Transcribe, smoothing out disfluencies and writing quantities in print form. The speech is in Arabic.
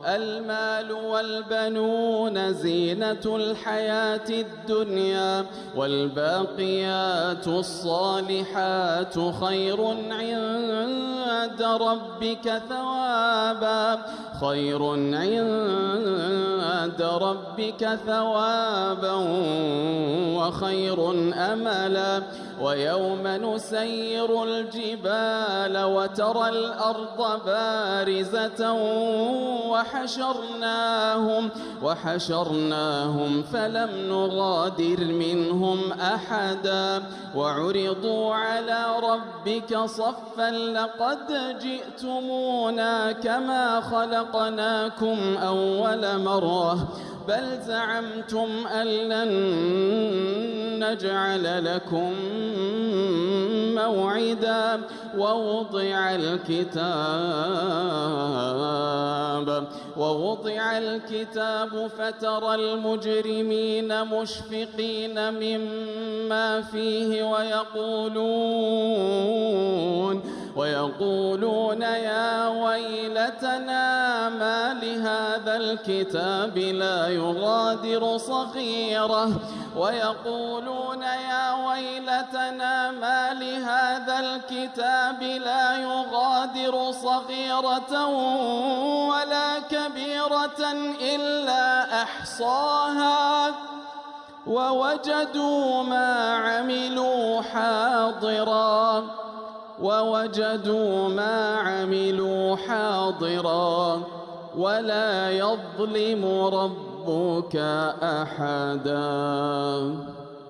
المال والبنون زينة الحياة الدنيا والباقيات الصالحات خير عند ربك ثوابا وخير أملا ويوم نسير الجبال وترى الأرض بارزة وحشرناهم فلم نغادر منهم أحدا وعرضوا على ربك صفا لقد جئتمونا كما خلقناكم أول مرة بل زعمتم أن لن نجعل لكم موعدا ووضع الكتاب فترى المجرمين مشفقين مما فيه ويقولون يا ويلتنا ما لهذا الكتاب لا يغادر صغيرة ولا كبيرة إلا أحصاها ووجدوا ما عملوا حاضرا ولا يظلم ربك أحدا.